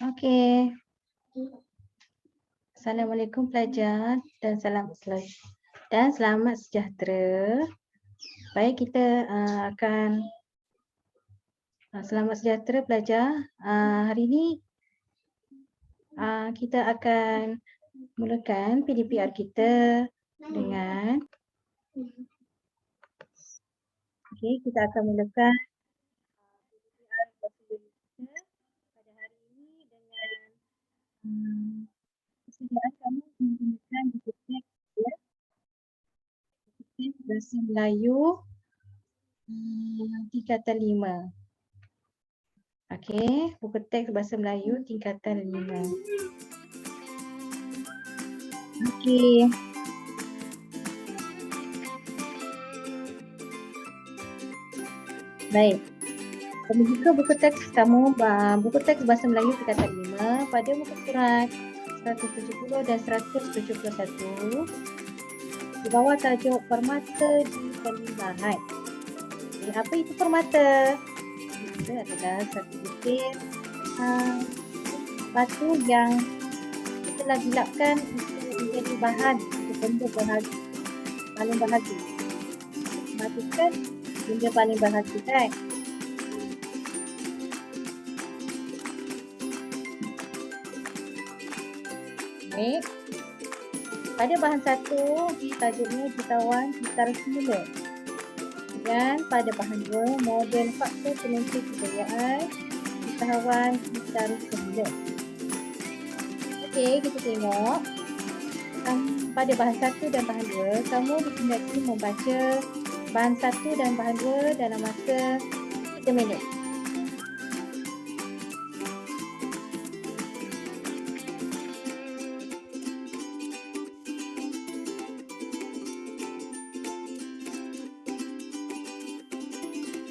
Okey. Assalamualaikum pelajar dan selamat sejahtera. Baik, kita akan selamat sejahtera pelajar. Hari ini kita akan mulakan PDPR kita dengan kita akan mulakan PDPR bahasa Indonesia pada hari ini dengan persediaan kamu menggunakan buku teks ya. Buku teks bahasa Melayu tingkatan 5. Okey, buku teks bahasa Melayu tingkatan 5. Okey. Baik. Membuka buku teks kamu, buku teks bahasa Melayu tingkatan 5 pada muka surat 170 dan 171 di bawah tajuk permata di perlimbangan. Apa itu permata? Itu adalah satu butir batu yang telah dilapkan untuk menjadi bahan untuk benda paling berharga. Batu kan benda paling berharga kan? Baik. Pada bahan satu, tajuknya jutawan secara semula. Dan pada bahan 2, model faktor penentu kejayaan usahawan secara semula. Okey, kita tengok. Pada bahan 1 dan bahan 2, kamu dikendaki membaca bahan 1 dan bahan 2 dalam masa 3 minit.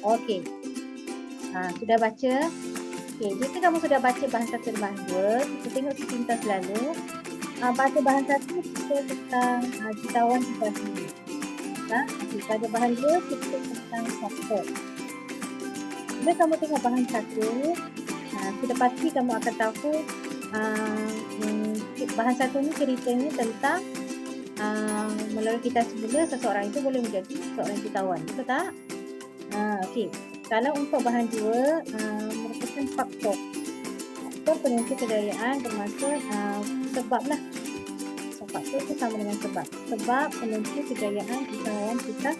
Okey. Sudah baca? Okey, jika kamu sudah baca bahan 1 dan bahan 2, kita tengok sepintas lalu. Pada bahan 1 kita tentang jutawan secara semula. Pada bahan 2 kita tentang faktor. Bila kamu tengok bahan 1, sudah pasti kamu akan tahu bahan 1 ni ceritanya tentang melalui kita semula seseorang itu boleh menjadi seorang jutawan. Betul tak? Okey. Kalau untuk bahan 2 merupakan faktor. Faktor penentu kejayaan bermaksud sebab lah. So, faktor itu sama dengan sebab. Sebab penentu kejayaan usahawan kita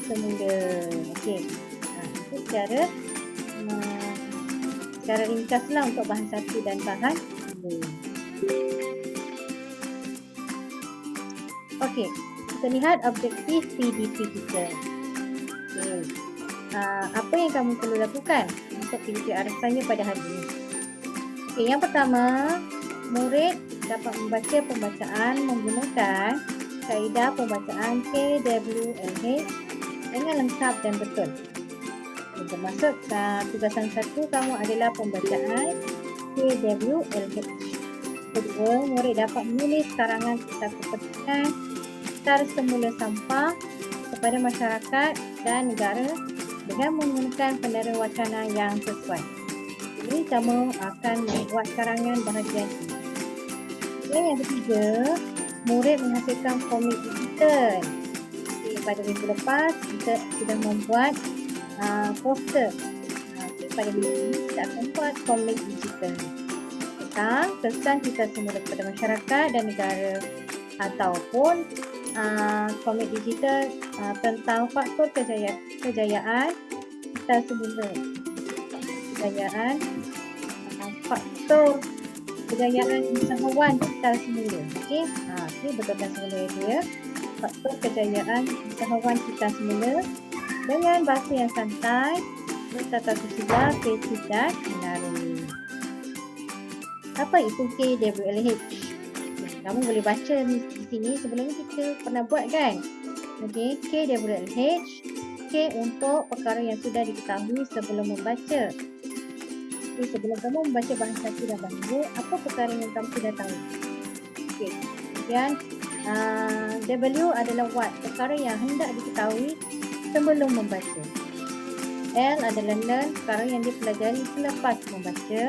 semula. Okey. Itu secara ringkaslah untuk bahan 1 dan bahan 2. Okey. Kita lihat objektif PDP kita. Okey. Apa yang kamu perlu lakukan untuk PDPR saya pada hari ini? Okey, yang pertama, murid dapat membaca pembacaan menggunakan kaedah pembacaan KWLH dengan lengkap dan betul. Bermaksud tugasan 1 kamu adalah pembacaan KWLH. Kedua, murid dapat menulis karangan kisah kepentingan secara semula sampah kepada masyarakat dan negara dengan menggunakan pendera wacana yang sesuai. Jadi kamu akan membuat karangan bahagian ini. Dan yang ketiga, murid menghasilkan komik digital. Pada minggu lepas kita sudah membuat poster. Pada minggu ini kita akan buat komik digital tentang kesan kita semula kepada masyarakat dan negara, ataupun komik digital tentang faktor kejayaan kita semula. Faktor kejayaan usahawan kita semula. Okey, betulkan semula dia. Faktor kejayaan usahawan kita semula dengan bahasa yang santai, bertata susila, kreatif dan menarik. Apa itu KWLH? Kamu boleh baca di sini. Sebelum ni kita pernah buat kan? Okey, KWLH. K untuk perkara yang sudah diketahui sebelum membaca. Okey, sebelum kamu membaca bahan 1 dan bahan 2, apa perkara yang kamu sudah tahu? Okey. Kemudian W adalah what, perkara yang hendak diketahui sebelum membaca. L adalah learn, perkara yang dipelajari selepas membaca.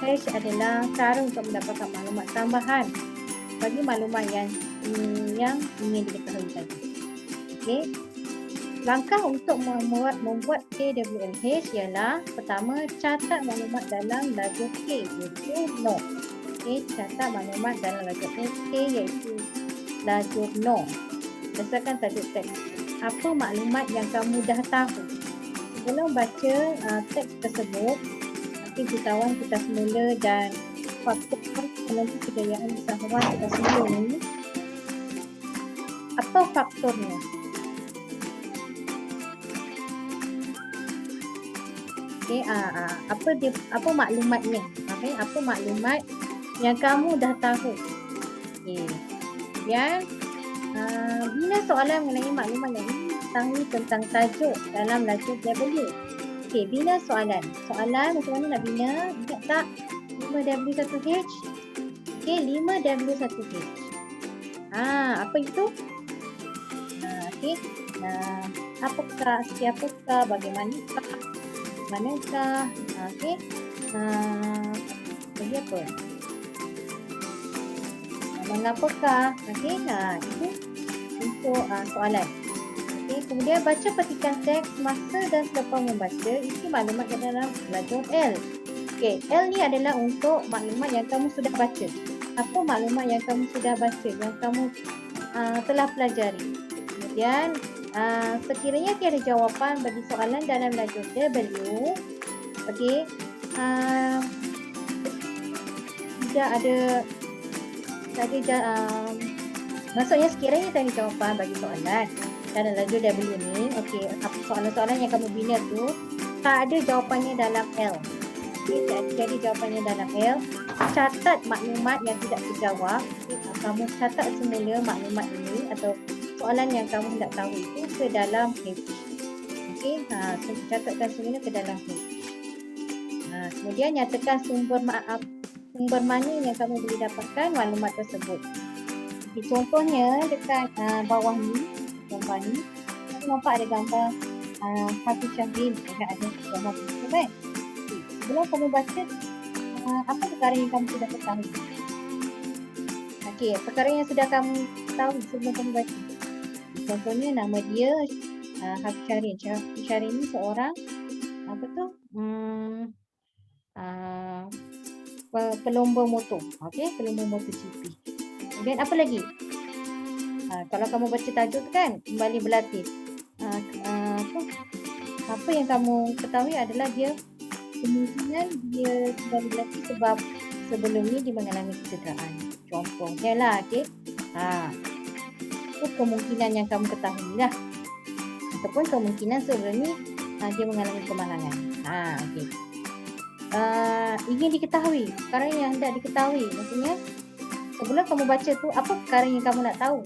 H adalah cara untuk mendapatkan maklumat tambahan bagi maklumat yang ingin diketahui tadi. Okey. Langkah untuk membuat KWLH ialah pertama, catat maklumat dalam lajur K iaitu no. Okey, catat maklumat dalam lajur K iaitu lajur no. Berdasarkan tajuk teks. Apa maklumat yang kamu dah tahu? Sebelum baca teks tersebut, nanti beritahuan kita semula dan faktor penentu kejayaan usahawan kita semula ni. Apa faktornya? Okay, apa maklumatnya? Okay, apa maklumat yang kamu dah tahu? Okay. Kemudian, bina soalan mengenai maklumat yang ingin diketahui tentang tajuk dalam lajur W. Okay, bina soalan. Soalan macam mana nak bina? Ingat tak? 5W1H? Okay, 5W1H. Apa itu? Okay. Apakah, siapakah, bagaimanakah? Manakah? Okey. Lagi apa? Mengapakah? Okey. Itu untuk soalan. Okey. Kemudian baca petikan teks masa dan selepas membaca. Isi maklumat dalam lajur L. Okey. L ni adalah untuk maklumat yang kamu sudah baca. Apa maklumat yang kamu sudah baca, yang kamu telah pelajari. Kemudian sekiranya tiada jawapan bagi soalan dalam lajur W, okey, tidak ada maksudnya sekiranya tiada jawapan bagi soalan dalam lajur W ni, okey, soalan-soalan yang kamu bina tu tak ada jawapannya dalam L. Okey, jadi jawapannya dalam L, catat maklumat yang tidak terjawab. Kamu catat semula maklumat ini atau soalan yang kamu hendak tahu itu ke dalam H. Okey, catatkan semula ke dalam H. Kemudian nyatakan sumber mana yang kamu boleh dapatkan maklumat tersebut. Okay, contohnya dekat bawah ni, gambar ni, kamu nampak ada gambar Hafiz Syahrin, ada gambar itu kan? Okay, sebelum kamu baca, apa perkara yang kamu sudah ketahui? Okey, perkara yang sudah kamu tahu sebelum kamu baca. Contohnya nama dia Hafiz Syahrin. Hafiz Syahrin ni seorang pelomba motor. Okey, pelomba MotoGP. Kemudian apa lagi? Kalau kamu baca tajuk tu kan, kembali berlatih. Apa yang kamu ketahui adalah dia kemungkinan dia kembali berlatih sebab sebelum ni dia mengalami kecederaan. Contohnya lah, okey. Itu kemungkinan yang kamu ketahui lah. Ataupun kemungkinan sebelum ni dia mengalami kemalangan. Okey. Ingin diketahui, perkara yang hendak diketahui. Maksudnya, sebelum kamu baca tu, apa perkara yang kamu nak tahu?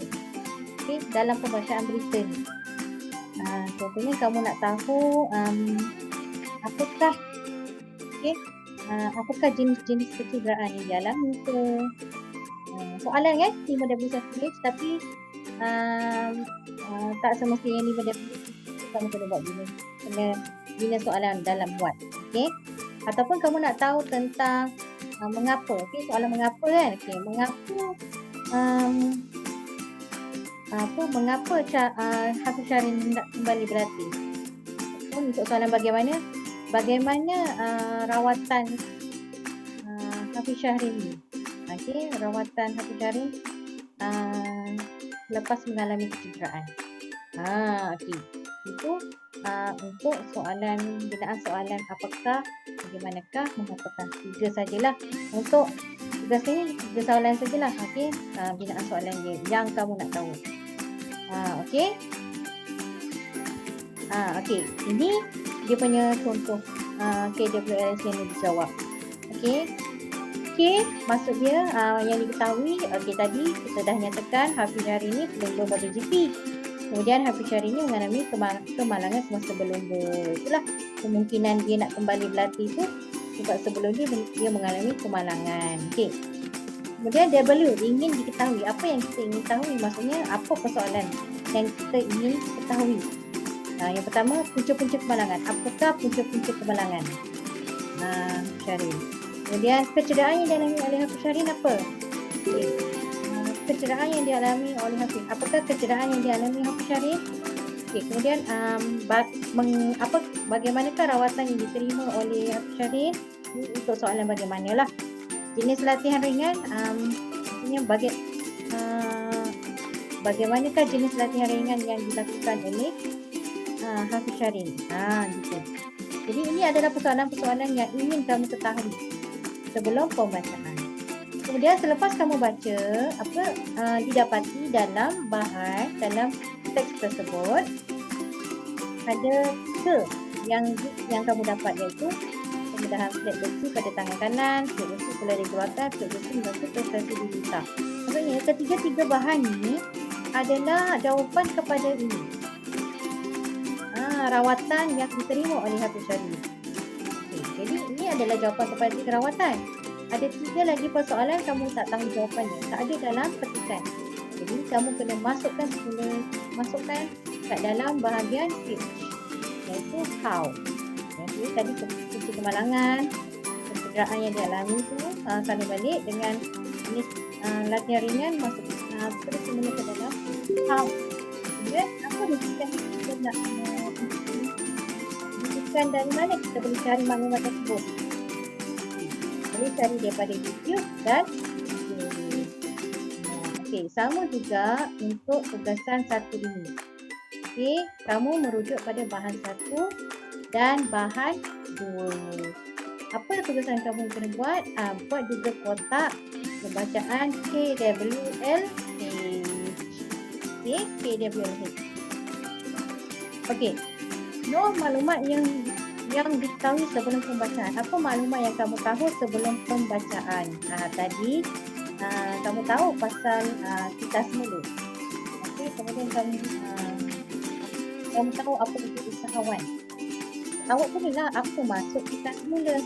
Okey, dalam pembacaan berita ni. Contohnya kamu nak tahu apakah apakah jenis-jenis kecederaan yang dialami ke? Soalan kan 5W1H, tapi tak semestinya 5W1H kamu kena buat bina soalan dalam buat. Okey. Ataupun kamu nak tahu tentang mengapa. Okey, soalan mengapa kan? Okey, mengapa Hafiz Syahrin hendak kembali berlatih? Untuk soalan bagaimana rawatan Hafiz Syahrin ni? Okey, rawatan Hafiz Syahrin lepas mengalami kecederaan. Okey. Itu untuk binaan soalan apakah, bagaimanakah, mengapakah. 3 sajalah. Untuk tugas ini 3 soalan sajalah. Okey, binaan soalan dia yang kamu nak tahu. Okey. Okey, ini dia punya contoh KWLS yang dijawab. Okey. Okey, maksud dia yang diketahui, okey, tadi kita dah nyatakan Hafiz Syahrin ni pelomba MotoGP. Kemudian Hafiz Syahrin ni mengalami kemalangan semasa berlomba. Itulah kemungkinan dia nak kembali berlatih tu sebab sebelum ni dia mengalami kemalangan. Okey. Kemudian W, ingin diketahui. Apa yang kita ingin tahu? Maksudnya apa persoalan yang kita ingin ketahui? Yang pertama, punca-punca kemalangan. Apakah punca-punca kemalangan? Syahrin. Kemudian, kecederaan yang dialami oleh Hafiz Syahrin apa? Okay. Kecederaan yang dialami oleh Hafiz. Apakah kecederaan yang dialami Hafiz Syahrin? Okay. Kemudian, bagaimanakah rawatan yang diterima oleh Hafiz Syahrin? Untuk soalan bagaimanalah. Jenis latihan ringan, maksudnya bagaimanakah jenis latihan ringan yang dilakukan oleh Hafiz Syahrin. Gitu. Jadi ini adalah persoalan-persoalan yang ingin kamu ketahui sebelum pembacaan. Kemudian selepas kamu baca, didapati dalam dalam teks tersebut ada ke yang kamu dapat, iaitu kemudahan flat besi pada tangan kanan, flat besi boleh dikeluarkan, flat besi membantu prestasi digital. Maksudnya ketiga-tiga bahan ini adalah jawapan kepada ini. Rawatan yang diterima oleh Hafiz Syahrin. Jadi ini adalah jawapan kepada 3 rawatan. Ada 3 lagi persoalan kamu tak tahu jawapannya, tak ada dalam petikan. Jadi kamu kena masukkan kat dalam bahagian which, iaitu how. Jadi tadi kunci kemalangan, kecederaan yang dialami itu salin balik dengan jenis latihan ringan, masuk terus semula ke dalam how. Kemudian apa rujukan kita nak rujukan dari mana kita boleh cari maklumat tersebut? Boleh cari daripada YouTube dan okey, sama juga untuk tugasan 1 ini. Okey, kamu merujuk pada bahan 1 dan bahan 2. Apa tugasan kamu kena buat? Buat juga kotak pembacaan KWLH. Okey, KWLH. Okey. Maklumat yang diketahui sebelum pembacaan. Apa maklumat yang kamu tahu sebelum pembacaan? Tadi kamu tahu pasal kita semula. Okey, kemudian kamu tahu apa itu usahawan. Awak bolehlah apa maksud kita semula.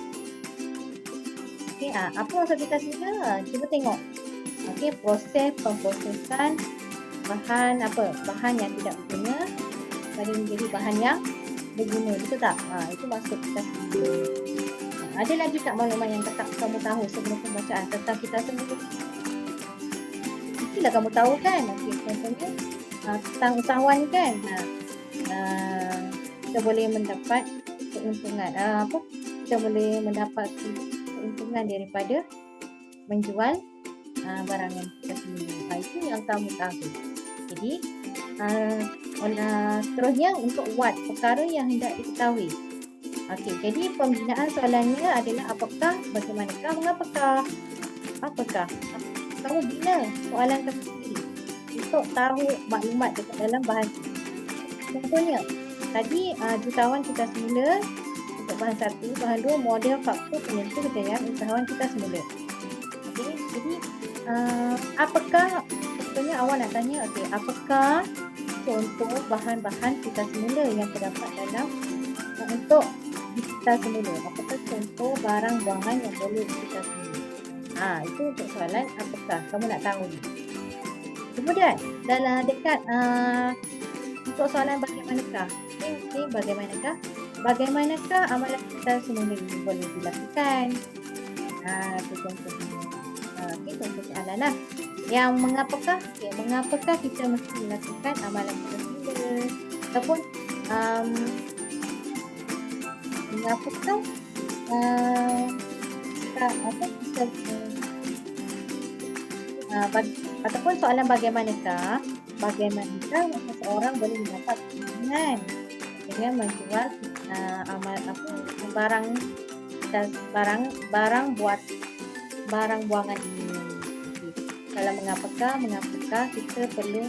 Okey, apa maksud kita semula? Cuba tengok. Okey, proses pemprosesan bahan yang tidak berguna pada menjadi bahan yang berguna, betul tak? Itu maksud kita semula. Ada lagi tak maklumat yang kamu tahu sebelum pembacaan tentang kita semula? Mestilah kamu tahu kan? Okey, contohnya tentang usahawan kan? Kita boleh mendapat keuntungan. Kita boleh mendapat keuntungan daripada menjual barang yang kita semula. Itu yang kamu tahu. Jadi seterusnya untuk what, perkara yang hendak diketahui. Okey, jadi pembinaan soalannya adalah apakah, bagaimanakah, mengapakah. Apakah? Kamu bina soalan kamu sendiri untuk tahu maklumat dekat dalam bahan. Contohnya, tadi jutawan kita semula untuk bahan 1, bahan 2 model faktor penentu kejayaan usahawan kita semula. Okey, jadi apakah, contohnya awak nak tanya, okey, apakah contoh bahan-bahan kita semula yang terdapat dalam untuk kita semula? Apakah contoh barang buangan yang boleh kita semula? Itu untuk soalan apakah, kamu nak tahu ni. Kemudian dalam dekat untuk soalan bagaimanakah? Okey, bagaimanakah amalan kita semula ini boleh dilakukan? Itu contohnya. Okey, contoh soalan lah. Yang mengapakah kita mesti melakukan amalan kita semula? Ataupun mengapakah ataupun soalan bagaimanakah seseorang boleh mendapat keuntungan dengan menjual barang buangan ini. Kalau mengapakah kita perlu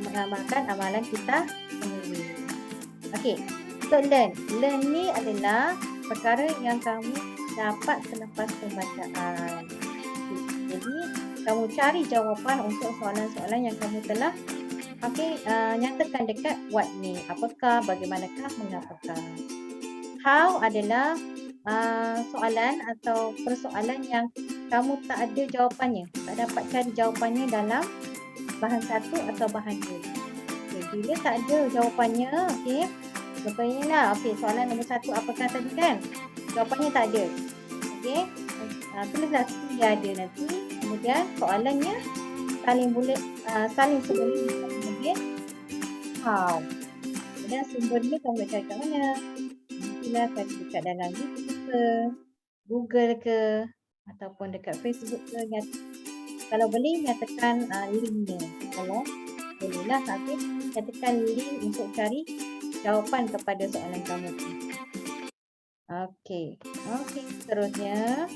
mengamalkan amalan kita sendiri. Okey, untuk learn ni adalah perkara yang kamu dapat selepas pembacaan. Jadi kamu cari jawapan untuk soalan-soalan yang kamu telah nyatakan dekat what ni. Apakah, bagaimanakah, mengapakah. How adalah soalan atau persoalan yang kamu tak ada jawapannya, tak dapat cari jawapannya dalam bahan satu atau bahan dua. Okay, bila tak ada jawapannya, okey. Contohnya lah, okey, soalan nombor 1 apakah tadi kan? Jawapannya tak ada. Okey. Tulislah ya ada nanti. Kemudian soalannya saling sebelum kemudian how. Kemudian sumbernya kamu nak cari kat mana? Mungkinlah dekat dalam YouTube ke, Google ke, ataupun dekat Facebook ke. Kalau boleh nyatakan linknya. Kalau bolehlah, tapi nyatakan link untuk cari jawapan kepada soalan kamu. Okey, seterusnya.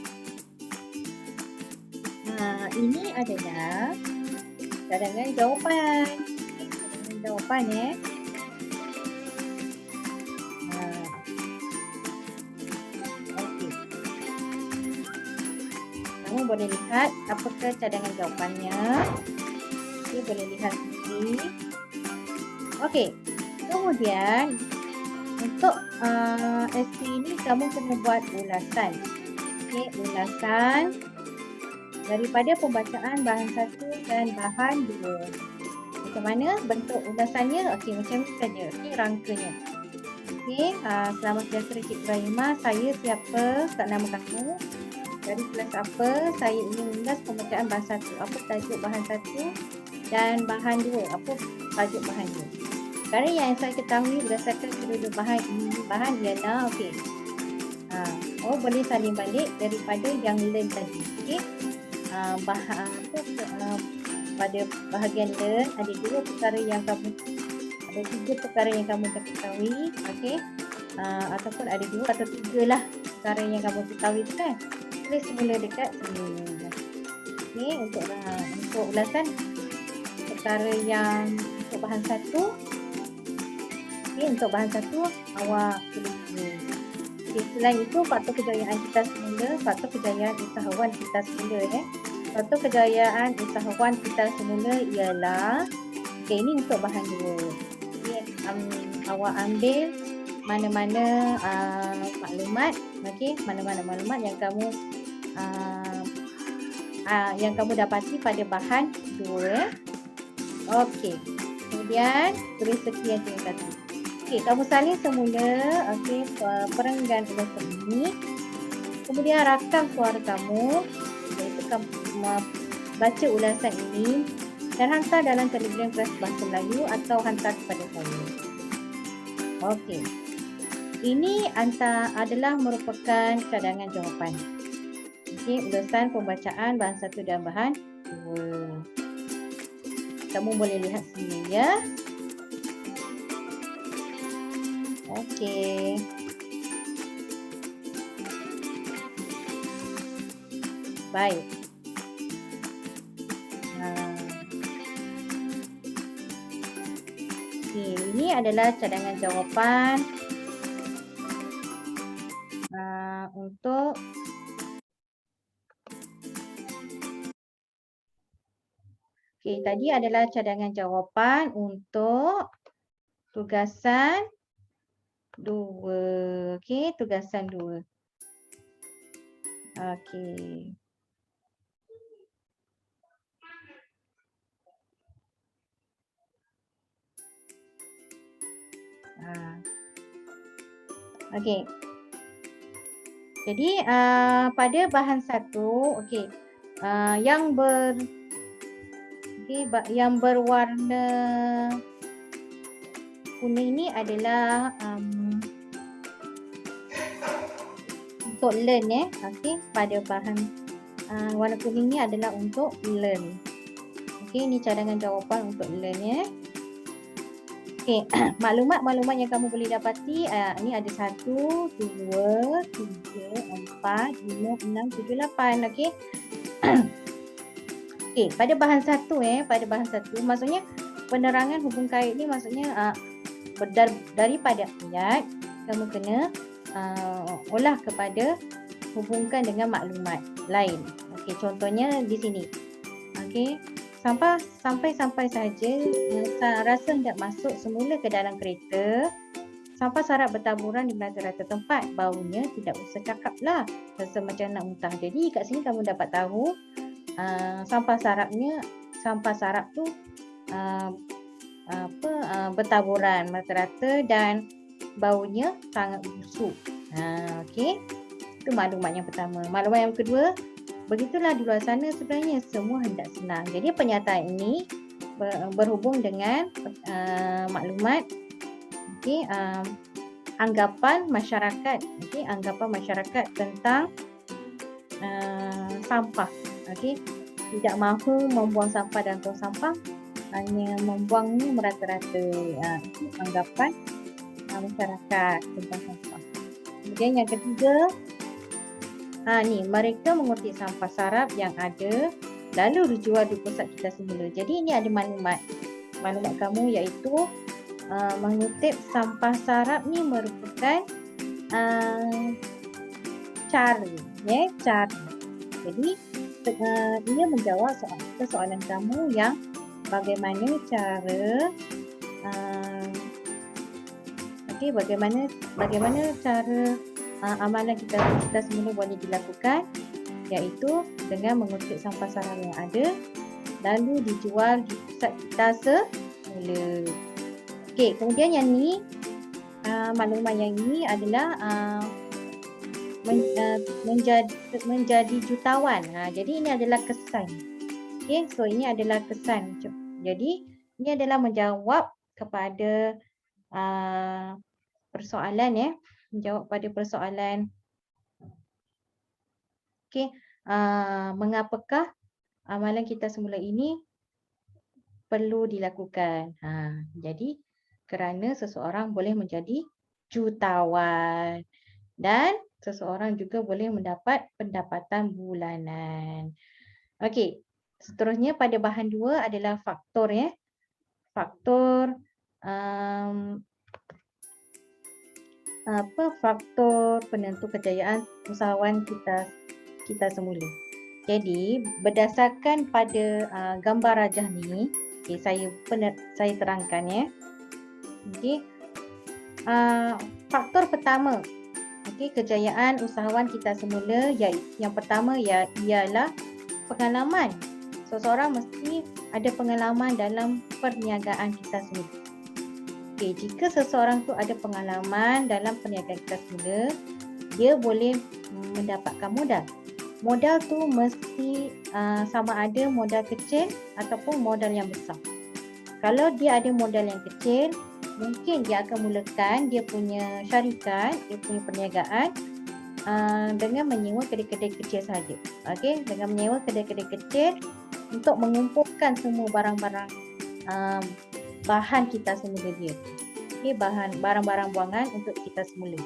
Ini adalah cadangan jawapan. Cadangan jawapan Okey. Kamu boleh lihat apakah cadangan jawapannya. Okey, boleh lihat sendiri. Okey. Kemudian untuk SP ini kamu kena buat ulasan. Okey, ulasan daripada pembacaan bahan 1 dan bahan 2. Macam mana bentuk ulasannya? Okey, macam ni saja. Ini rangkanya. Okey, selamat sejahtera Cikgu Rahimah. Saya siapa? Kat nama kamu. Dari kelas apa? Saya ingin mengulas pembacaan bahan 1. Apa tajuk bahan 1 dan bahan 2? Apa tajuk bahan 2? Perkara yang saya ketahui berdasarkan kedua bahan ini ialah okey. Boleh salin balik daripada yang learn tadi. Okey. Pada bahagian learn ada tiga perkara yang kamu ketahui. Okey. Ataupun ada 2 atau 3 lah perkara yang kamu ketahui tu kan. Tulis semula dekat sini. Okey, untuk ulasan perkara yang untuk bahan 1. Okey, untuk bahan 1 awak tulis dulu. Okey, selain itu faktor kejayaan kita semula, faktor kejayaan usahawan kita semula Faktor kejayaan usahawan kita semula ialah okey, ini untuk bahan 2. Okey, awak ambil mana-mana maklumat, okey, mana-mana maklumat yang kamu dapati pada bahan 2. Okey. Kemudian tulis sekian terima kasih. Okey, kamu salin semula perenggan ulasan ini. Kemudian rakam suara kamu, iaitu kamu baca ulasan ini dan hantar dalam Telegram kelas bahasa Melayu atau hantar kepada saya. Okey. Ini adalah merupakan cadangan jawapan. Okey, ulasan pembacaan bahan 1 dan bahan 2. Kamu boleh lihat sini ya. Okey. Baik. Okey, ini adalah cadangan jawapan untuk okey, tadi adalah cadangan jawapan untuk tugasan 2. Okey, tugasan 2. Okey. Okey. Jadi pada bahan 1, okey, yang berwarna kuning ini adalah untuk learn Okey, pada bahan warna kuning ni adalah untuk learn. Okey, ini cadangan jawapan untuk learn Okey, maklumat yang kamu boleh dapati ni ada 1, 2, 3, 4, 5, 6, 7, 8. Okey. Okey, pada bahan 1 maksudnya penerangan hubung kait ni maksudnya daripada ayat kamu kena olah kepada hubungkan dengan maklumat lain. Okey, contohnya di sini. Okey, sampai saja rasa hendak masuk semula ke dalam kereta. Sampah sarap bertaburan di rata-rata tempat. Baunya tidak usah cakap lah, rasa macam nak muntah. Jadi kat sini kamu dapat tahu sampah sarapnya sampah sarap tu bertaburan merata-rata dan baunya sangat busuk. Okey. Itu maklumat yang pertama. Maklumat yang kedua, begitulah di luar sana sebenarnya semua hendak senang. Jadi pernyataan ini berhubung dengan maklumat, okey, anggapan masyarakat, okey, anggapan masyarakat tentang sampah, okey. Tidak mahu membuang sampah dalam tong sampah, hanya membuangnya merata-rata. Itu anggapan masyarakat tentang sampah. Kemudian yang ketiga, ni mereka mengutip sampah sarap yang ada lalu dijual di pusat kita semula. Jadi ini ada maklumat kamu, iaitu mengutip sampah sarap ni merupakan cara. Jadi ia menjawab soalan kamu yang bagaimana cara bagaimana cara amalan kita semula boleh dilakukan, iaitu dengan mengutip sampah sarap yang ada lalu dijual di pusat kita semula. Okey, kemudian yang ni maklumat yang ini adalah menjadi jutawan. Jadi ini adalah kesan. Okey, so ini adalah kesan. Jadi ini adalah menjawab kepada persoalan, menjawab pada persoalan. Okey, mengapakah amalan kita semula ini perlu dilakukan? Jadi kerana seseorang boleh menjadi jutawan dan seseorang juga boleh mendapat pendapatan bulanan. Okey, seterusnya pada bahan 2 adalah faktor, faktor faktor penentu kejayaan usahawan kita semula. Jadi berdasarkan pada gambar rajah ni, saya terangkan, Okey, faktor pertama, kejayaan usahawan kita semula, yang pertama ialah pengalaman. Seseorang mesti ada pengalaman dalam perniagaan kita semula. Jika seseorang tu ada pengalaman dalam perniagaan kita semula, dia boleh mendapatkan modal. Modal tu mesti sama ada modal kecil ataupun modal yang besar. Kalau dia ada modal yang kecil, mungkin dia akan mulakan dia punya syarikat, dia punya perniagaan dengan menyewa kedai-kedai kecil sahaja. Dengan menyewa kedai-kedai kecil untuk mengumpulkan semua barang-barang bahan kita semula dia. Barang-barang buangan untuk kita semula.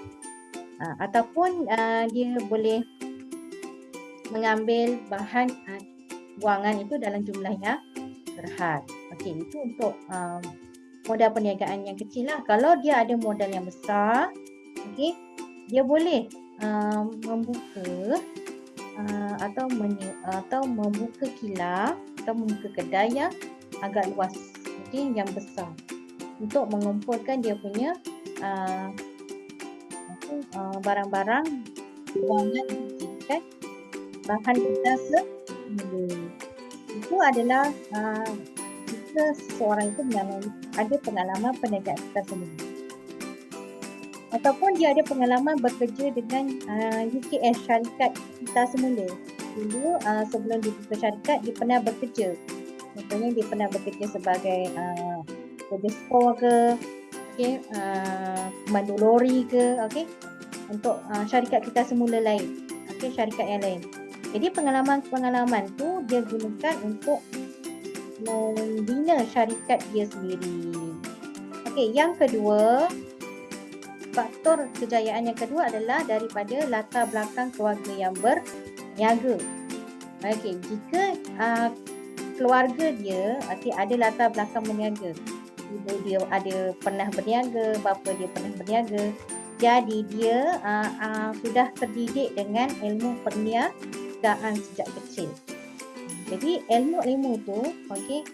Ataupun dia boleh mengambil bahan buangan itu dalam jumlah yang terhad. Itu untuk modal perniagaan yang kecil lah. Kalau dia ada modal yang besar, dia boleh membuka atau membuka kilang atau membuka kedai yang agak luas, yang besar, untuk mengumpulkan dia punya barang-barang buangan dijadikan bahan kita semula. Itu adalah jika seseorang itu ada pengalaman perniagaan kita semula, ataupun dia ada pengalaman bekerja dengan UKS, syarikat kita semula. Dulu sebelum dia buka syarikat, dia pernah bekerja. Contohnya dia pernah bekerja sebagai kerja store ke, pemandu lori ke, untuk syarikat kita semula lain, syarikat yang lain. Jadi pengalaman tu dia gunakan untuk membina syarikat dia sendiri. Yang kedua, faktor kejayaan yang kedua adalah daripada latar belakang keluarga yang berniaga. Jika keluarga dia ada latar belakang berniaga, ibu dia ada pernah berniaga, bapa dia pernah berniaga, jadi dia sudah terdidik dengan ilmu perniagaan sejak kecil. Jadi ilmu tu,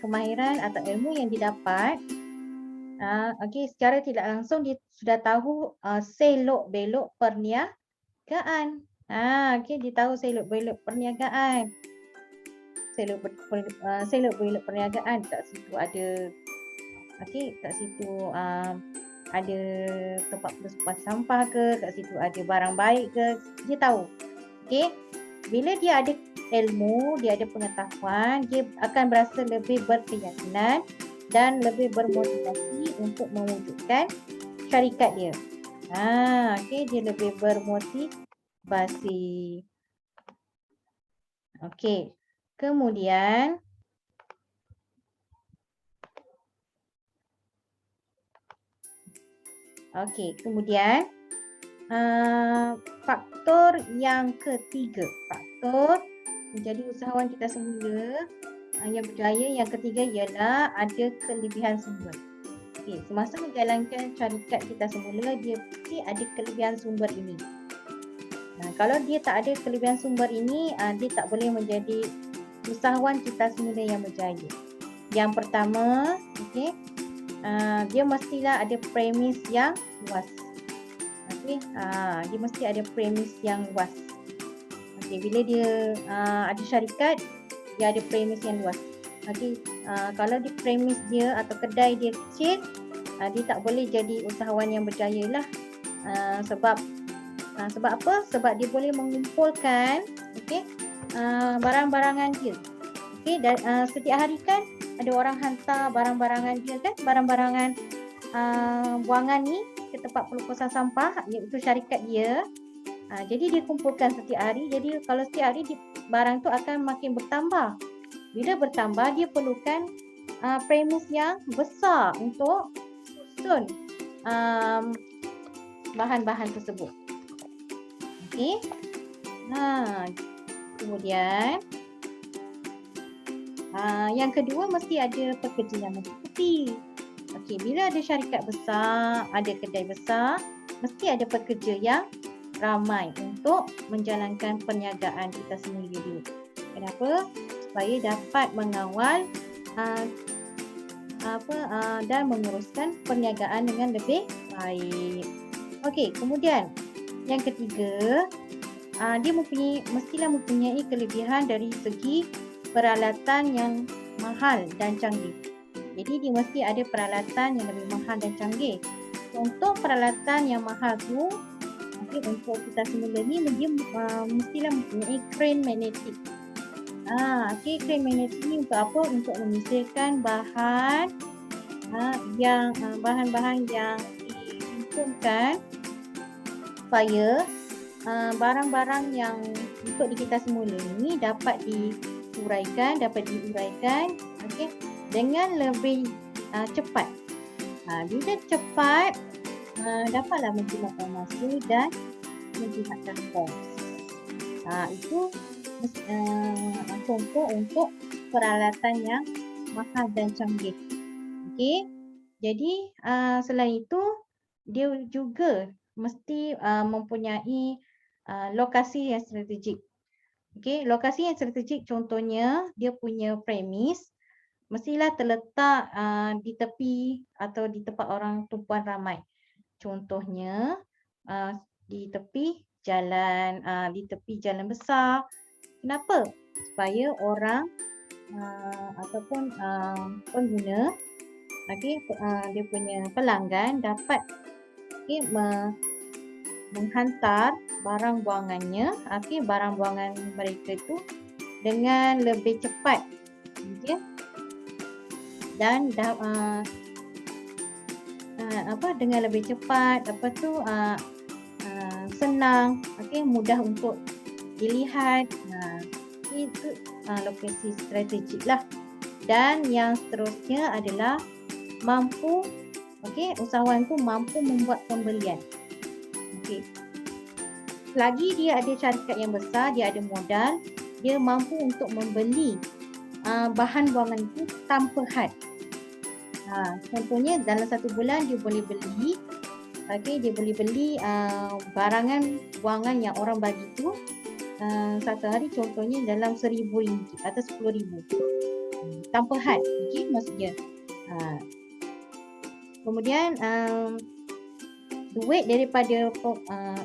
kemahiran atau ilmu yang didapat, secara tidak langsung dia sudah tahu selok-belok perniagaan. Dia tahu selok-belok perniagaan. selok belok perniagaan, kat situ ada, okey, kat situ ada tempat pelupas sampah ke, kat situ ada barang baik ke, dia tahu. Okey, bila dia ada ilmu, dia ada pengetahuan, dia akan berasa lebih berkeyakinan dan lebih bermotivasi untuk mewujudkan syarikat dia. Okey, dia lebih bermotivasi. Okey, kemudian faktor yang ketiga, faktor menjadi usahawan kita semula yang berjaya yang ketiga ialah ada kelebihan sumber. Okey, semasa menjalankan syarikat kita semula, dia mesti ada kelebihan sumber ini. Kalau dia tak ada kelebihan sumber ini, dia tak boleh menjadi usahawan kita semula yang berjaya. Yang pertama, okey, dia mestilah ada premis yang luas. Okey, dia mesti ada premis yang luas. Okey, bila dia ada syarikat, dia ada premis yang luas. Okey, kalau di premis dia atau kedai dia kecil, dia tak boleh jadi usahawan yang berjaya lah. Sebab apa? Sebab dia boleh mengumpulkan, okey, barang-barangan dia. Okey, dan setiap hari kan ada orang hantar barang-barangan dia kan, barang-barangan buangan ni ke tempat pelupasan sampah, iaitu syarikat dia. Jadi dia kumpulkan setiap hari. Jadi kalau setiap hari barang tu akan makin bertambah. Bila bertambah, dia perlukan premis yang besar untuk susun bahan-bahan tersebut. Okey. Kemudian yang kedua, mesti ada pekerja yang mencukupi. Okey, bila ada syarikat besar, ada kedai besar, mesti ada pekerja yang ramai untuk menjalankan perniagaan kita sendiri. Kenapa? Supaya dapat mengawal dan menguruskan perniagaan dengan lebih baik. Okey, kemudian yang ketiga, dia mestilah mempunyai kelebihan dari segi peralatan yang mahal dan canggih. Jadi dia mesti ada peralatan yang lebih mahal dan canggih. Contoh peralatan yang mahal tu, untuk kita semula ni, dia mestilah mempunyai crane magnetik. Crane magnetik ni untuk apa? Untuk menyisirkan bahan-bahan yang dihimpunkan supaya barang-barang yang untuk di kita semula ni dapat diuraikan, okey, dengan lebih cepat. Bila cepat, dapatlah menjimatkan masa dan menjimatkan kos. Itu contoh untuk peralatan yang mahal dan canggih. Okey. Jadi selain itu, dia juga mesti mempunyai lokasi yang strategik. Okey, lokasi yang strategik contohnya dia punya premis mestilah terletak di tepi atau di tempat orang tumpuan ramai. Contohnya di tepi jalan besar. Kenapa? Supaya orang ataupun pengguna, dia punya pelanggan dapat menghantar barang buangannya, barang buangan mereka itu dengan lebih cepat, dan dengan lebih cepat, senang, mudah untuk dilihat. Itu lokasi strategik lah. Dan yang seterusnya adalah usahawan tu mampu membuat pembelian. Selagi dia ada syarikat yang besar, dia ada modal, dia mampu untuk membeli bahan buangan itu tanpa had. Contohnya dalam satu bulan dia boleh beli, barangan buangan yang orang bagi tu satu hari contohnya dalam RM1,000 atau RM10,000 tanpa had, maksudnya. Kemudian duit daripada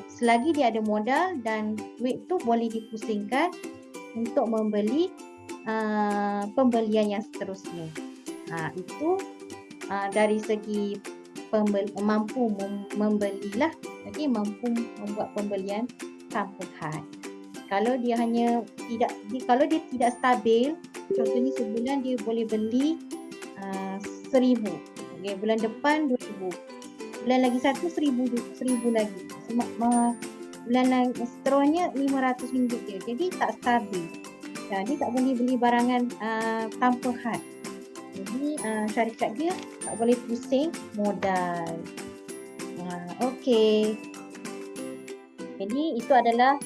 selagi dia ada modal dan duit tu boleh dipusingkan untuk membeli pembelian yang seterusnya. Itu dari segi mampu membelilah, mampu membuat pembelian tanpa had. Kalau dia kalau dia tidak stabil, contohnya sebulan dia boleh beli 1,000, bulan depan 2,000, bulan lagi satu 1,000 lagi, bulan seterusnya RM500 je. Jadi tak stabil. Dia tak boleh beli barangan tanpa had. Jadi syarikat dia tak boleh pusing modal. Okey. Jadi itu adalah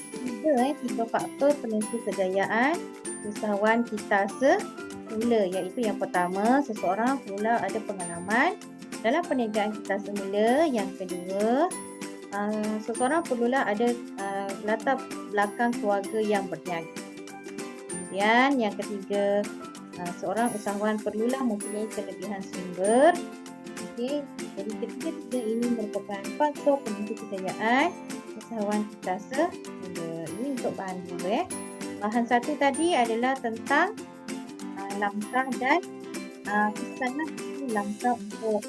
tiga faktor penentu kejayaan usahawan kita semula, iaitu yang pertama, seseorang perlulah ada pengalaman dalam perniagaan kita semula. Yang kedua, seseorang perlulah ada latar belakang keluarga yang berniaga. Kemudian yang ketiga, seorang usahawan perlulah mempunyai kelebihan sumber. Okey, jadi ketiga ini merupakan faktor penentu kejayaan usahawan kita semula. Ini untuk bahan dua. Bahan satu tadi adalah tentang langkah dan kesan langkah untuk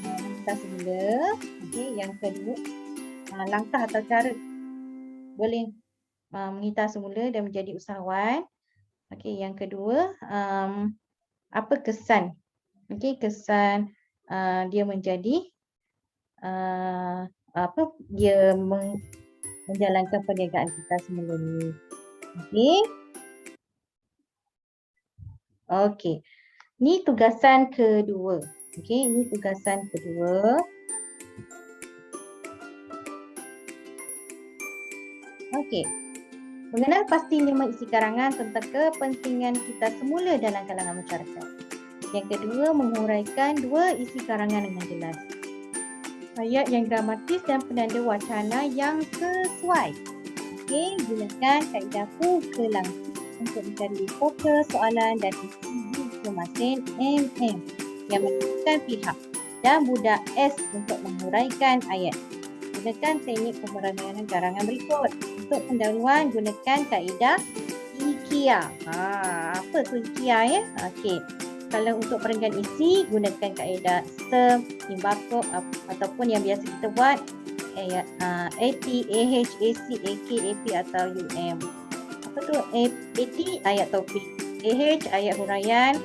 kita semula. Okey, yang kedua, langkah atau cara boleh mengita semula dan menjadi usahawan. Okey, yang kedua, apa kesan? Okey, kesan dia menjadi dia menjalankan perniagaan kita semula ni. Okey. Ni tugasan kedua. Okey, ini tugasan kedua. Okey. Mengenal pasti 5 isi karangan tentang kepentingan kita semula dalam kalangan masyarakat. Yang kedua, menguraikan 2 isi karangan dengan jelas. Ayat yang gramatis dan penanda wacana yang sesuai. Okey, gunakan kaedah buka langsung untuk mencari fokus soalan dan isi masing-masing MM yang menunjukkan pihak dan budak S untuk menguraikan ayat. Gunakan teknik pemeranan karangan berikut. Untuk pendahuluan, gunakan kaedah IKEA. Apa tu IKEA ya? Okey. Kalau untuk perenggan isi, gunakan kaedah STEM, timbakop ataupun yang biasa kita buat AT, AH, AC, AK, AP atau UM. Apa tu? AT ayat topik, AH ayat huraian,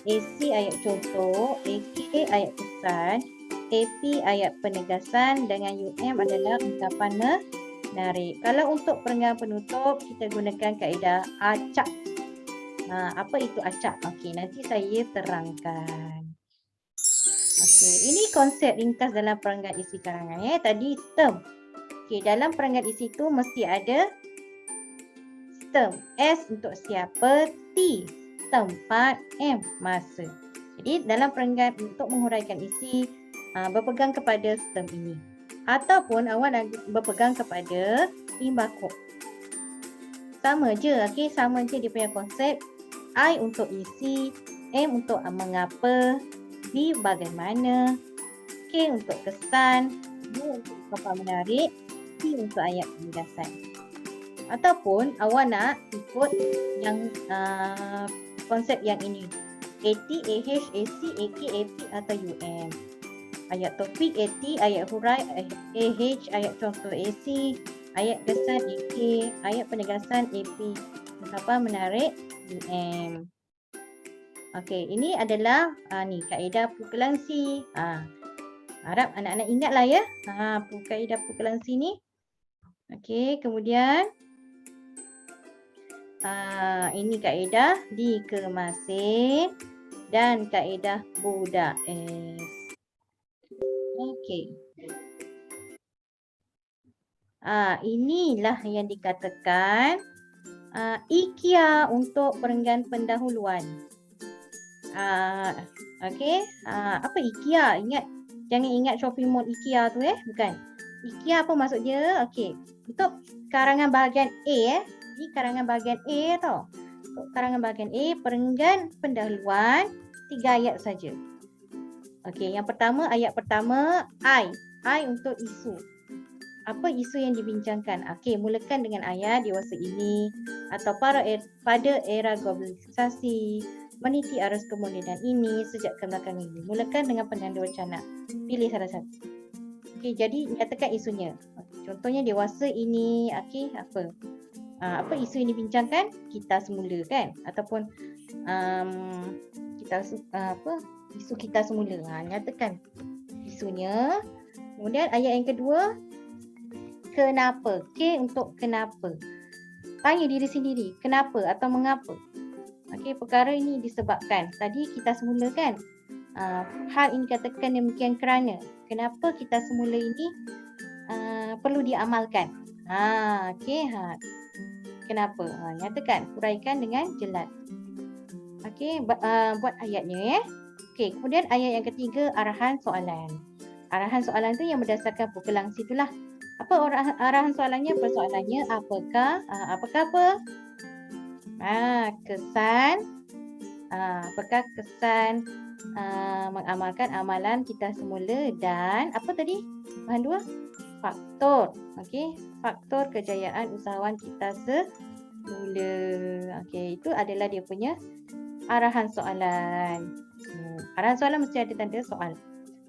AC ayat contoh, AK ayat pesan, AP ayat penegasan dengan UM adalah ungkapan menarik. Kalau untuk perenggan penutup, kita gunakan kaedah acak. Apa itu acak? Okey, nanti saya terangkan. Okey, ini konsep ringkas dalam perenggan isi karangan ya. Tadi term. Okey, dalam perenggan isi tu mesti ada term. S untuk siapa, T tempat, M masa. Jadi dalam perenggan untuk menguraikan isi berpegang kepada term ini. Ataupun awak berpegang kepada timbakop. Sama je, okey, sama je dia punya konsep. I untuk isi, M untuk mengapa, B bagaimana, K untuk kesan, U untuk ungkapan menarik, T untuk ayat penegasan. Ataupun awak nak ikut yang konsep yang ini, AT, AH, AC, AK, AP atau UM. Ayat topik AT, ayat hurai AH, ayat contoh AC, ayat kesan AK, ayat penegasan AP, ungkapan menarik UM. Okey, ini adalah kaedah pukulansi. Harap anak-anak ingatlah ya. Kaedah pukulansi ni. Okey, kemudian ini kaedah dikemaskan dan kaedah budak S. Okey. Inilah yang dikatakan IKEA untuk perenggan pendahuluan. Okey, apa IKEA? Jangan ingat shopping mall IKEA tu bukan. IKEA apa maksud dia? Okey, untuk karangan bahagian A Ini karangan bahagian A tau. Untuk karangan bahagian A, perenggan pendahuluan 3 ayat saja. Okey, yang pertama, ayat pertama I untuk isu. apa isu yang dibincangkan. Okey, mulakan dengan ayat dewasa ini atau pada era globalisasi meniti arus kemodenan ini sejak kebelakangan ini. Mulakan dengan penanda wacana. Pilih salah satu. Okey, jadi nyatakan isunya. Contohnya dewasa ini, okey, apa? Apa isu yang dibincangkan? Kita semula kan? Ataupun isu kita semula. Nyatakan isunya. Kemudian ayat yang kedua, kenapa? K untuk kenapa. Tanya diri sendiri, kenapa atau mengapa? Okey, perkara ini disebabkan. Tadi kita semula kan? Hal ini katakan demikian kerana. Kenapa kita semula ini perlu diamalkan? Okey, kenapa? Nyatakan, huraikan dengan jelas. Okey, buat ayatnya ya. Okey, kemudian ayat yang ketiga, arahan soalan. Arahan soalan tu yang berdasarkan pukulan situlah. Apa arahan soalannya? Persoalannya apakah kesan apakah kesan mengamalkan amalan kita semula dan apa tadi? Bahan dua? Faktor. Okey, faktor kejayaan usahawan kita semula. Okey, itu adalah dia punya arahan soalan. Arahan soalan mesti ada tanda soal.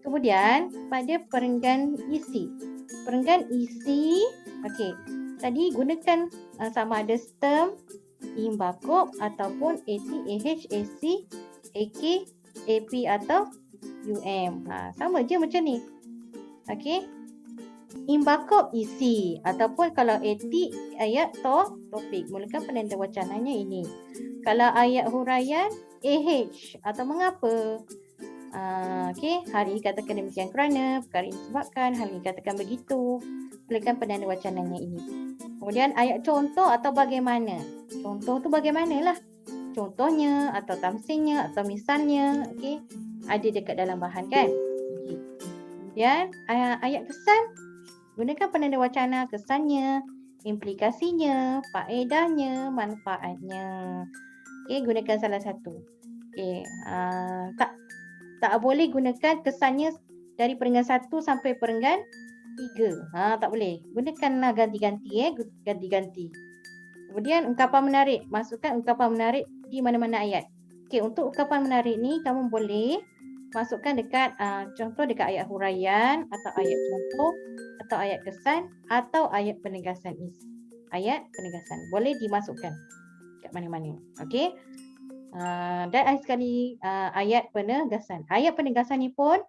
Kemudian pada perenggan isi. Perenggan isi, okey. Tadi gunakan sama ada stem, imbakop ataupun AC, AH, AC, AK, AP atau UM. Sama je macam ni. Okey. Imbakop isi ataupun kalau AT ayat topik. Mulakan penanda wacananya ini. Kalau ayat huraian AH atau mengapa. Okey, hal ini katakan demikian kerana, perkara ini disebabkan, hal ini katakan begitu. Mulakan penanda wacananya ini. Kemudian ayat contoh atau bagaimana. Contoh tu bagaimanalah. Contohnya atau tamsilnya atau misalnya, okey, ada dekat dalam bahan kan. Okay. Kemudian ayat kesan, gunakan penanda wacana kesannya, implikasinya, faedahnya, manfaatnya. Okey, gunakan salah satu. Okey, tak boleh gunakan kesannya dari perenggan 1 sampai perenggan 3. Tak boleh. Gunakanlah ganti-ganti ganti-ganti. Kemudian ungkapan menarik, masukkan ungkapan menarik di mana-mana ayat. Okey, untuk ungkapan menarik ni kamu boleh masukkan dekat contoh dekat ayat huraian atau ayat contoh atau ayat kesan atau ayat penegasan isi. Ayat penegasan boleh dimasukkan kat mana-mana. Okey. Dan akhir sekali ayat penegasan. Ayat penegasan ni pun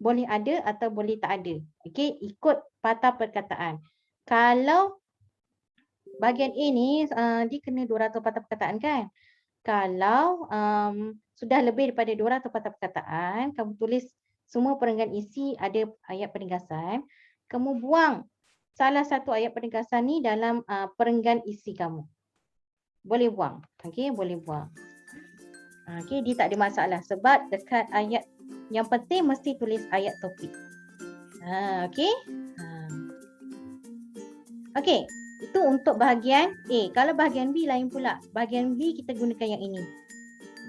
boleh ada atau boleh tak ada. Okey, ikut patah perkataan. Kalau bahagian A ni dia kena 200 patah perkataan kan? Kalau sudah lebih daripada 200 patah perkataan, kamu tulis semua perenggan isi ada ayat penegasan, kamu buang salah satu ayat penegasan ni dalam perenggan isi kamu. Boleh buang. Okey, boleh buang. Okey, dia tak ada masalah sebab dekat ayat yang penting mesti tulis ayat topik. Okey. Okey, itu untuk bahagian A. Kalau bahagian B lain pula. Bahagian B kita gunakan yang ini.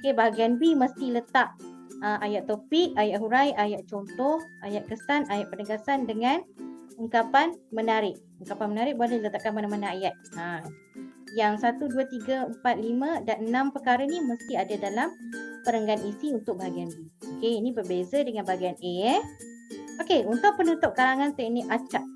Okey, bahagian B mesti letak ayat topik, ayat hurai, ayat contoh, ayat kesan, ayat penegasan dengan ungkapan menarik. Ungkapan menarik boleh letakkan mana-mana ayat. Yang 1, 2, 3, 4, 5 dan 6 perkara ni mesti ada dalam perenggan isi untuk bahagian B. Okey, ini berbeza dengan bahagian A. Okey, untuk penutup karangan teknik acak.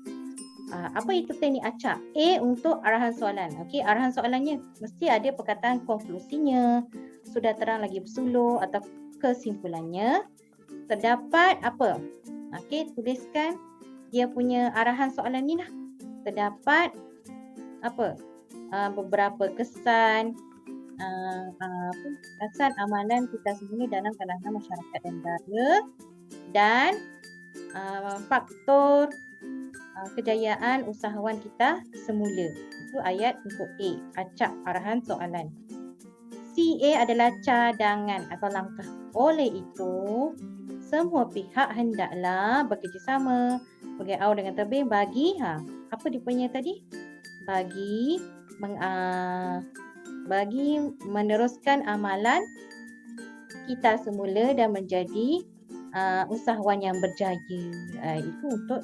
Apa itu teknik acak? A untuk arahan soalan. Okey, arahan soalannya mesti ada perkataan konklusinya, sudah terang lagi bersulur atau kesimpulannya. Terdapat apa? Okey, tuliskan dia punya arahan soalan ni lah. Terdapat apa? Beberapa kesan kesan amalan kita semula dalam kalangan masyarakat dan negara dan faktor kejayaan usahawan kita semula. Itu ayat untuk A, acak arahan soalan. CA adalah cadangan atau langkah. Oleh itu, semua pihak hendaklah bekerjasama bergaul dengan tebing bagi apa dia punya tadi? Bagi meneruskan amalan kita semula dan menjadi usahawan yang berjaya. Itu untuk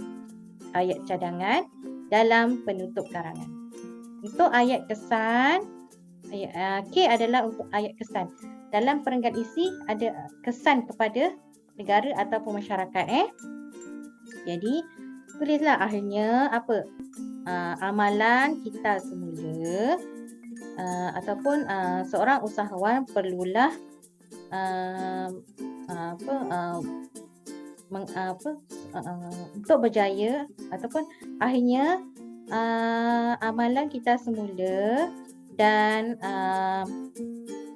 ayat cadangan. dalam penutup karangan. Untuk ayat kesan, K adalah untuk ayat kesan. Dalam perenggan isi ada kesan kepada negara ataupun masyarakat. Jadi tulislah akhirnya apa? Amalan kita semula ataupun seorang usahawan perlulah untuk berjaya ataupun akhirnya amalan kita semula dan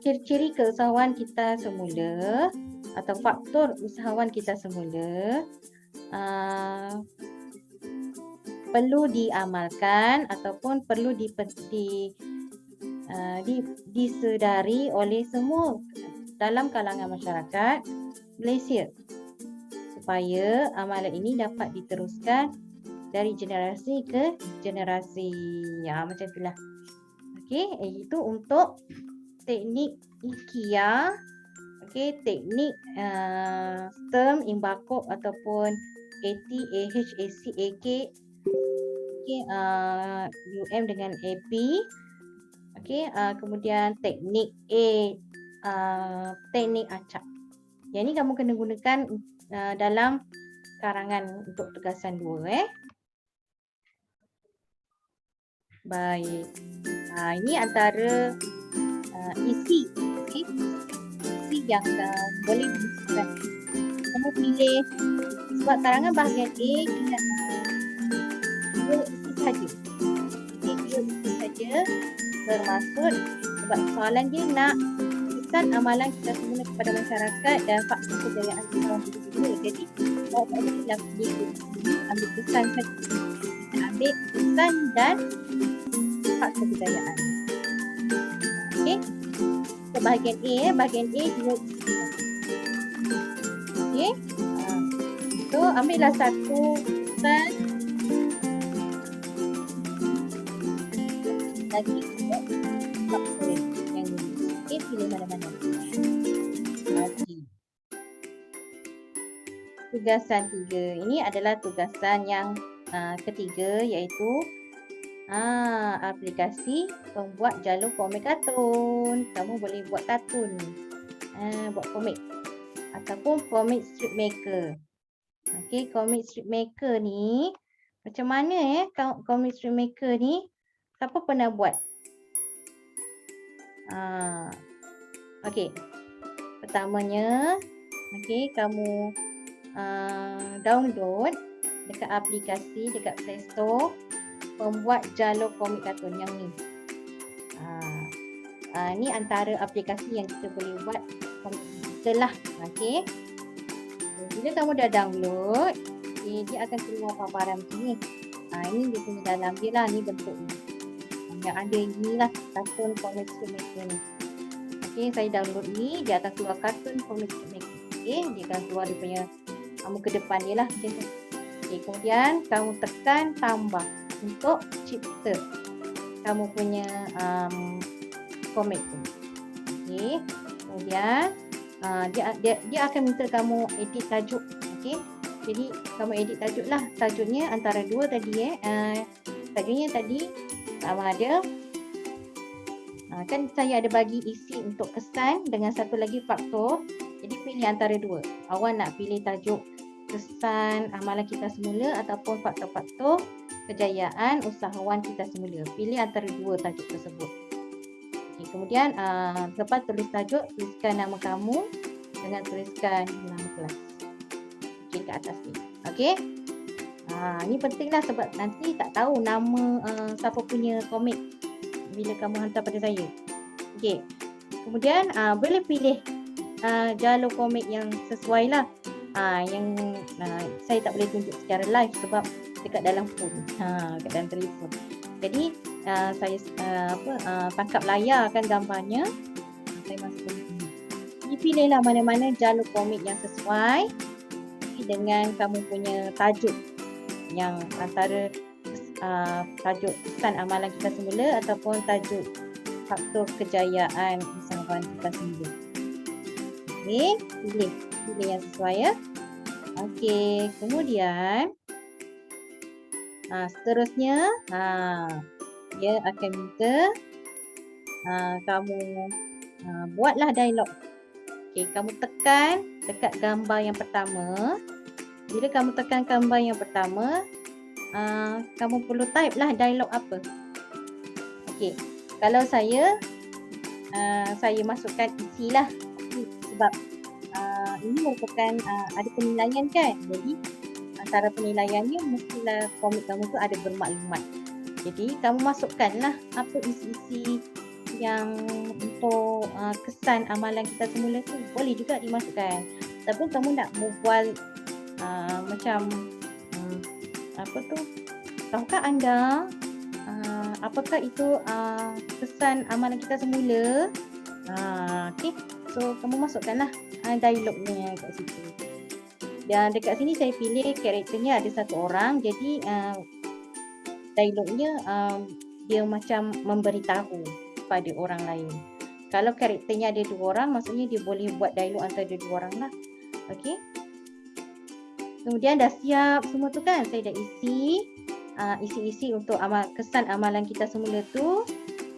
ciri-ciri keusahawan kita semula atau faktor usahawan kita semula perlu diamalkan ataupun perlu disedari oleh semua dalam kalangan masyarakat Malaysia supaya amalan ini dapat diteruskan dari generasi ke generasi. Macam itulah. Okey, itu untuk teknik IKEA. Okey, teknik STEM, Imbakop ataupun AT, AH, AC, AK, UM dengan AP. Okey, kemudian teknik teknik acak. Yang ni kamu kena gunakan dalam karangan untuk tugasan 2. Baik. Ini antara isi. Okay. Isi yang boleh diisikan. Kamu pilih sebab karangan bahagian A dia dua isi saja. Dia dua isi saja bermaksud sebab soalan dia nak kesan amalan kita semula kepada masyarakat dan faktor kejayaan kita juga. Jadi awak tak bolehlah ambil kesan saja. Kita ambil kesan dan faktor kejayaan. Okey. So, bahagian A dua isi. Okey. So ambillah satu kesan lagi untuk faktor yang ini. Okey, pilih mana-mana. Lagi. Tugasan 3. Ini adalah tugasan yang ketiga iaitu aplikasi pembuat jalur komik kartun. Kamu boleh buat kartun, buat komik ataupun komik strip maker. Okey, komik strip maker ni macam mana komik strip maker ni? Siapa pernah buat? Okey. Pertamanya, okey, kamu download dekat aplikasi dekat Play Store pembuat jalur komik kartun yang ni. Ni antara aplikasi yang kita boleh buat komik digital lah. Okey. Bila kamu dah download, dia akan keluar paparan macam ni. Ini dia punya dalam dia lah, ni bentuk ni. Yang ada inilah kartun komik strip maker ni. Okey, saya download ni, dia akan keluar kartun komik strip maker. Okey, dia akan keluar dia punya ke depan dia lah macam tu. Okey, kemudian kamu tekan tambah untuk cipta kamu punya komik tu. Okey, kemudian dia akan minta kamu edit tajuk. Okey, jadi kamu edit tajuk lah. Tajuknya antara dua tadi tajuknya tadi sama ada kan saya ada bagi isi untuk kesan dengan satu lagi faktor. Jadi pilih antara dua. Awak nak pilih tajuk kesan amalan kita semula ataupun faktor-faktor kejayaan usahawan kita semula. Pilih antara dua tajuk tersebut. Okay, kemudian lepas tulis tajuk, tuliskan nama kamu dengan tuliskan nama kelas. Okey, kat atas ni. Okey. Ni pentinglah sebab nanti tak tahu nama siapa punya komik bila kamu hantar pada saya. Okey. Kemudian boleh pilih jalur komik yang sesuai lah. Yang saya tak boleh tunjuk secara live sebab dekat dalam phone. Dekat dalam telefon. Jadi saya tangkap layar kan gambarnya. Saya masukkan sini. Dipilihlah mana-mana jalur komik yang sesuai dengan kamu punya tajuk yang antara tajuk kesan amalan kita semula ataupun tajuk faktor kejayaan usahawan kita semula. Okey, pilih yang sesuai ya. Okey, kemudian Seterusnya, dia akan minta kamu buatlah dialog. Okey, kamu tekan dekat gambar yang pertama. Bila kamu tekan gambar yang pertama, kamu perlu type lah dialog apa. Okey, kalau saya masukkan isilah sebab ini merupakan ada penilaian kan. Jadi antara penilaiannya mestilah komik kamu tu ada bermaklumat. Jadi kamu masukkanlah apa isi-isi yang untuk kesan amalan kita semula tu boleh juga dimasukkan. Tapi kamu nak berbual macam apa tu? Tahukah anda apakah itu kesan amalan kita semula? Okey. So kamu masukkanlah dialognya kat situ. Dan dekat sini saya pilih karakternya ada satu orang. Jadi dialognya dia macam memberitahu kepada orang lain. Kalau karakternya ada dua orang, maksudnya dia boleh buat dialog antara dua orang lah. Okey. Kemudian dah siap semua tu kan. Saya dah isi untuk kesan amalan kita semula tu.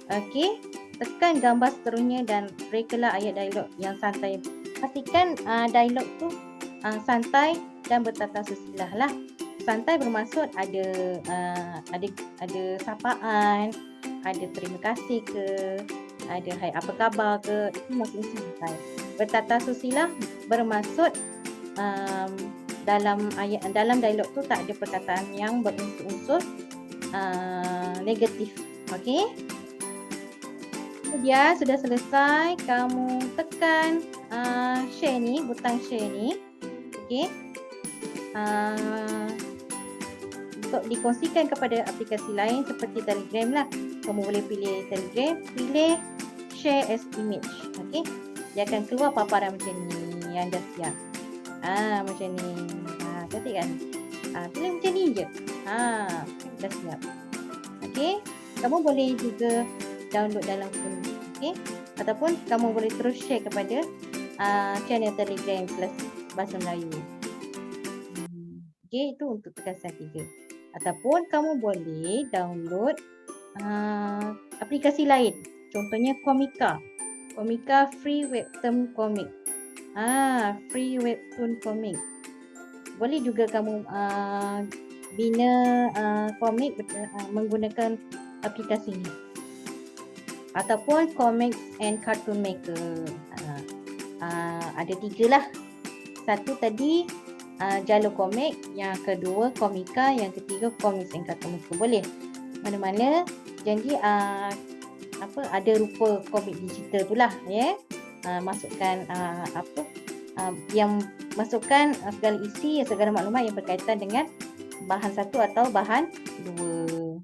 Okey. Tekan gambar seterusnya dan rekalah ayat dialog yang santai. Pastikan dialog tu santai dan bertata susila lah. Santai bermaksud ada sapaan, ada terima kasih ke, ada hai apa khabar ke, itu maksudnya santai. Bertata susila bermaksud dalam dialog tu tak ada perkataan yang berunsur-unsur negatif. Okey. Kemudian sudah selesai, kamu tekan share ni, butang share ni. Okey. Untuk dikongsikan kepada aplikasi lain seperti Telegram lah. Kamu boleh pilih Telegram, pilih share as image. Okey. Dia akan keluar paparan macam ni yang dah siap. Macam ni. Cantik kan? Pilih macam ni je. Dah siap. Okey. Kamu boleh juga download dalam phone. Okey. Ataupun kamu boleh terus share kepada channel Telegram kelas Bahasa Melayu. Okey, itu untuk tugasan 3. Ataupun kamu boleh download aplikasi lain. Contohnya Komika. Komika free webtoon comic. Free webtoon comic. Boleh juga kamu bina komik menggunakan aplikasi ini. Ataupun Comics and Cartoon Maker. Ada 3 lah. Satu tadi jalur komik, yang kedua Komika, yang ketiga Comics and Cartoon Maker. Boleh mana-mana. Jadi ada rupa komik digital tu lah, ya. Masukkan yang masukkan segala isi, segala maklumat yang berkaitan dengan bahan satu atau bahan 2.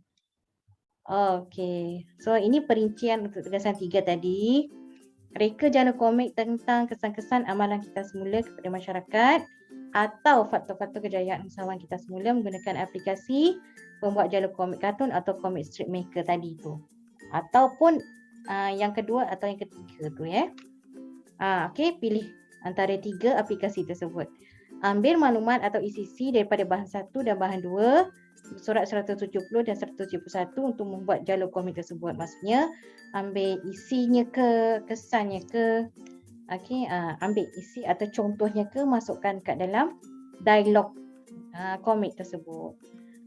Okey. So ini perincian untuk tugasan 3 tadi. Reka jalur komik tentang kesan-kesan amalan kita semula kepada masyarakat atau faktor-faktor kejayaan usahawan kita semula menggunakan aplikasi pembuat jalur komik kartun atau komik strip maker tadi tu. Ataupun yang kedua atau yang ketiga tu, ya. Okey, pilih antara 3 aplikasi tersebut. Ambil maklumat atau isi daripada bahan 1 dan bahan 2, surat 170 dan 171 untuk membuat jalur komik tersebut. Maksudnya ambil isinya ke, kesannya ke. Okey, ambil isi atau contohnya ke, masukkan kat dalam dialog komik tersebut.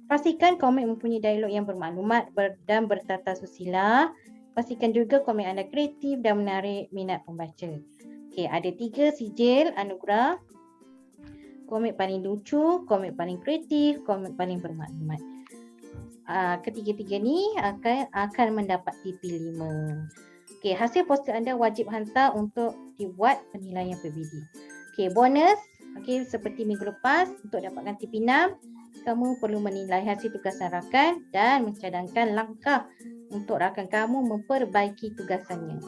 Pastikan komik mempunyai dialog yang bermaklumat dan bertata susila. Pastikan juga komik anda kreatif dan menarik minat pembaca. Okey, ada 3 sijil anugerah. Komik paling lucu, komik paling kreatif, komik paling bermaklumat. Ketiga-tiga ni akan mendapat TP5. Okey, hasil poster anda wajib hantar untuk dibuat penilaian PBD. Okey, bonus. Okey, seperti minggu lepas, untuk dapatkan TP6, kamu perlu menilai hasil tugasan rakan dan mencadangkan langkah untuk rakan kamu memperbaiki tugasannya.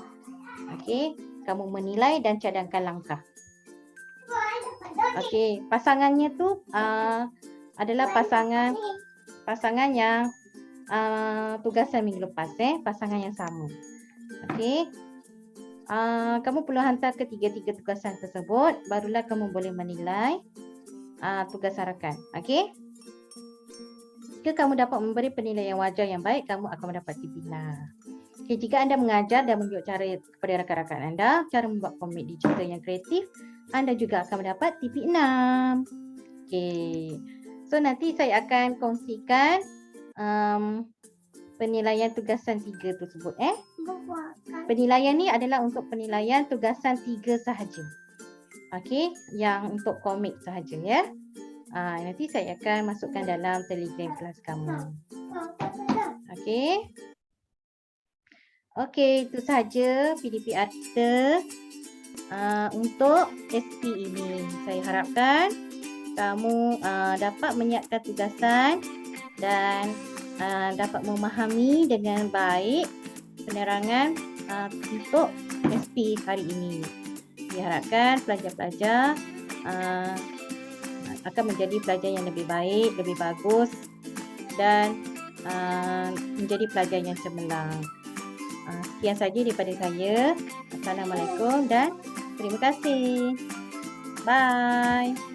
Okey, kamu menilai dan cadangkan langkah. Okey, pasangannya tu adalah pasangan yang tugasan minggu lepas, pasangan yang sama. Okey. Kamu perlu hantar ketiga-tiga tugasan tersebut, barulah kamu boleh menilai tugasan rakan. Okey. Jika kamu dapat memberi penilaian wajar yang baik, kamu akan mendapat TP 6. Okay, jika anda mengajar dan menunjuk cara kepada rakan-rakan anda, cara membuat komik digital yang kreatif, anda juga akan mendapat TP 6. Okay. So, nanti saya akan kongsikan penilaian tugasan 3 tersebut. Penilaian ni adalah untuk penilaian tugasan 3 sahaja. Okay, yang untuk komik sahaja ya. Nanti saya akan masukkan dalam Telegram kelas kamu. Okey. Okey, itu sahaja PDPR kita untuk SP ini. Saya harapkan kamu dapat menyiapkan tugasan dan dapat memahami dengan baik penerangan untuk SP hari ini. Diharapkan pelajar-pelajar akan menjadi pelajar yang lebih baik, lebih bagus dan menjadi pelajar yang cemerlang. Sekian saja daripada saya. Assalamualaikum dan terima kasih. Bye.